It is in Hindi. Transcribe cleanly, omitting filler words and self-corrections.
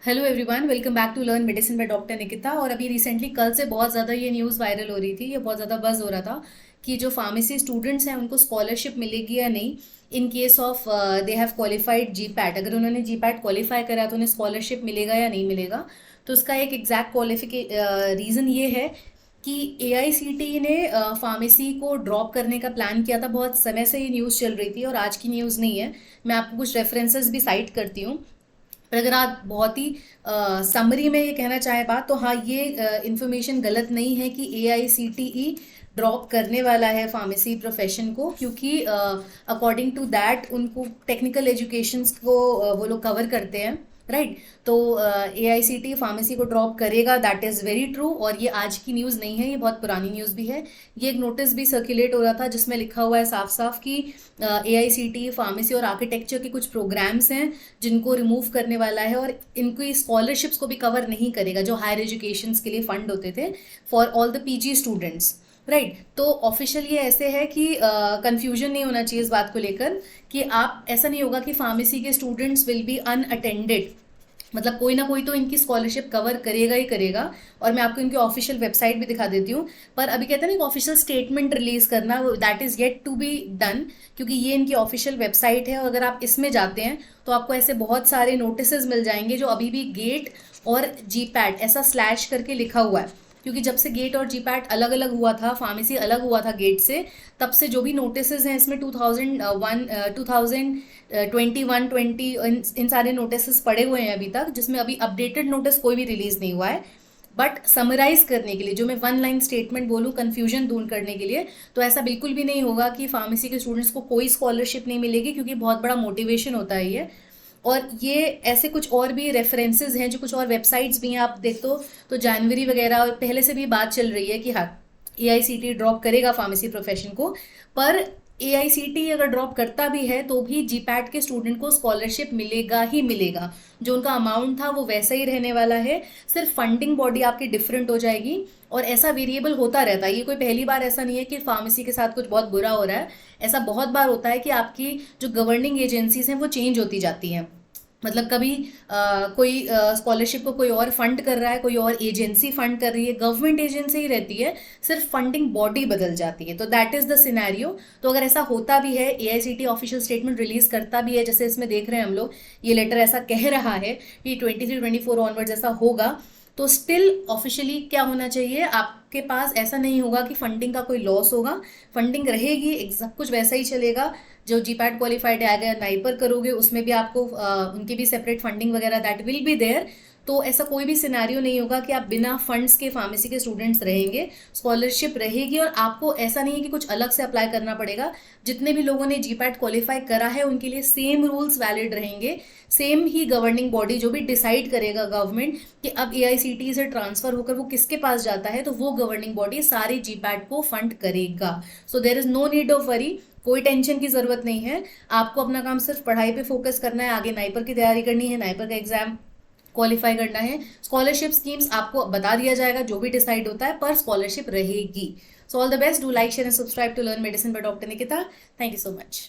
Hello everyone, welcome back to learn medicine by doctor Nikita. और अभी रिसेंटली कल से बहुत ज़्यादा ये न्यूज़ वायरल हो रही थी, ये बहुत ज़्यादा बज़ हो रहा था कि जो फार्मेसी स्टूडेंट्स हैं उनको स्कॉलरशिप मिलेगी या नहीं in case of they have qualified ji PAT. अगर उन्होंने जी पैट क्वालिफाई करा तो उन्हें स्कॉलरशिप मिलेगा या नहीं मिलेगा। तो उसका एक एग्जैक्ट रीज़न ये है कि एआईसीटीई ने फार्मेसी को ड्रॉप करने का प्लान किया था। बहुत समय से ये न्यूज़ चल रही थी और आज की न्यूज़ नहीं है। मैं आपको कुछ रेफरेंसेस भी साइट करती हूँ। पर अगर आप बहुत ही समरी में ये कहना चाहे बात, तो हाँ, ये इन्फॉर्मेशन गलत नहीं है कि एआईसीटीई ड्रॉप करने वाला है फार्मेसी प्रोफेशन को, क्योंकि अकॉर्डिंग टू दैट उनको टेक्निकल एजुकेशंस को वो लोग कवर करते हैं, राइट। तो एआईसीटी फार्मेसी को ड्रॉप करेगा, दैट इज़ वेरी ट्रू। और ये आज की न्यूज़ नहीं है, ये बहुत पुरानी न्यूज़ भी है। ये एक नोटिस भी सर्कुलेट हो रहा था जिसमें लिखा हुआ है साफ साफ कि एआईसीटी फार्मेसी और आर्किटेक्चर के कुछ प्रोग्राम्स हैं जिनको रिमूव करने वाला है, और इनकी स्कॉलरशिप्स को भी कवर नहीं करेगा जो हायर एजुकेशन के लिए फंड होते थे for all the PG students, right. तो ऑफिशियल ये ऐसे है कि कंफ्यूजन नहीं होना चाहिए इस बात को लेकर कि आप, ऐसा नहीं होगा कि फार्मेसी के स्टूडेंट्स विल बी अनअटेंडेड। मतलब कोई ना कोई तो इनकी स्कॉलरशिप कवर करेगा ही करेगा। और मैं आपको इनकी ऑफिशियल वेबसाइट भी दिखा देती हूँ। पर अभी कहते हैं ना एक ऑफिशियल स्टेटमेंट रिलीज करना, that is yet to be done, क्योंकि ये इनकी ऑफिशियल वेबसाइट है। और अगर आप इसमें जाते हैं तो आपको ऐसे बहुत सारे नोटिसेस मिल जाएंगे जो अभी भी गेट और जी पैट ऐसा स्लैश करके लिखा हुआ है। क्योंकि जब से गेट और जी पैट अलग अलग हुआ था, फार्मेसी अलग हुआ था गेट से, तब से जो भी नोटिसेस हैं इसमें 2021-20 इन सारे नोटिस पड़े हुए हैं अभी तक, जिसमें अभी अपडेटेड नोटिस कोई भी रिलीज नहीं हुआ है। बट समराइज करने के लिए जो मैं वन लाइन स्टेटमेंट बोलूँ कन्फ्यूजन दूर करने के लिए, तो ऐसा बिल्कुल भी नहीं होगा कि फार्मेसी के स्टूडेंट्स को कोई स्कॉलरशिप नहीं मिलेगी, क्योंकि बहुत बड़ा मोटिवेशन होता है ये। और ये ऐसे कुछ और भी रेफरेंसेस हैं, जो कुछ और वेबसाइट्स भी हैं, आप देख तो जनवरी वगैरह और पहले से भी बात चल रही है कि हाँ, एआईसीटी ड्रॉप करेगा फार्मेसी प्रोफेशन को। पर एआईसीटी अगर ड्रॉप करता भी है तो भी जीपैट के स्टूडेंट को स्कॉलरशिप मिलेगा ही मिलेगा। जो उनका अमाउंट था वो वैसा ही रहने वाला है, सिर्फ फंडिंग बॉडी आपकी डिफरेंट हो जाएगी। और ऐसा वेरिएबल होता रहता है, ये कोई पहली बार ऐसा नहीं है कि फार्मेसी के साथ कुछ बहुत बुरा हो रहा है। ऐसा बहुत बार होता है कि आपकी जो गवर्निंग एजेंसीज हैं वो चेंज होती जाती हैं। मतलब कभी कोई स्कॉलरशिप को कोई और फंड कर रहा है, कोई और एजेंसी फंड कर रही है, गवर्नमेंट एजेंसी ही रहती है, सिर्फ फंडिंग बॉडी बदल जाती है। तो दैट इज द सिनेरियो। तो अगर ऐसा होता भी है, एआईसीटी ऑफिशियल स्टेटमेंट रिलीज करता भी है, जैसे इसमें देख रहे हैं हम लोग, ये लेटर ऐसा कह रहा है कि 23-24 ऑनवर्ड्स ऐसा होगा, तो स्टिल ऑफिशियली क्या होना चाहिए, आपके पास ऐसा नहीं होगा कि फंडिंग का कोई लॉस होगा। फंडिंग रहेगी, सब कुछ वैसा ही चलेगा। जो जीपैट क्वालिफाइड है, अगर नाइपर करोगे उसमें भी आपको उनकी भी सेपरेट फंडिंग वगैरह दैट विल बी देयर। तो ऐसा कोई भी सिनेरियो नहीं होगा कि आप बिना फंड्स के फार्मेसी के स्टूडेंट्स रहेंगे, स्कॉलरशिप रहेगी। और आपको ऐसा नहीं है कि कुछ अलग से अप्लाई करना पड़ेगा। जितने भी लोगों ने जीपैट क्वालिफाई करा है उनके लिए सेम रूल्स वैलिड रहेंगे। सेम ही गवर्निंग बॉडी जो भी डिसाइड करेगा गवर्नमेंट कि अब एआईसीटी से ट्रांसफर होकर वो किसके पास जाता है, तो वो गवर्निंग बॉडी सारे जीपैट को फंड करेगा। So there is no need of worry, कोई टेंशन की जरूरत नहीं है। आपको अपना काम सिर्फ पढ़ाई पे फोकस करना है, आगे नाइपर की तैयारी करनी है, नाइपर का एग्जाम क्वालिफाई करना है। स्कॉलरशिप स्कीम्स आपको बता दिया जाएगा जो भी डिसाइड होता है, पर स्कॉलरशिप रहेगी। So all the best, do like share and subscribe to learn medicine by doctor Nikita. Thank you so much.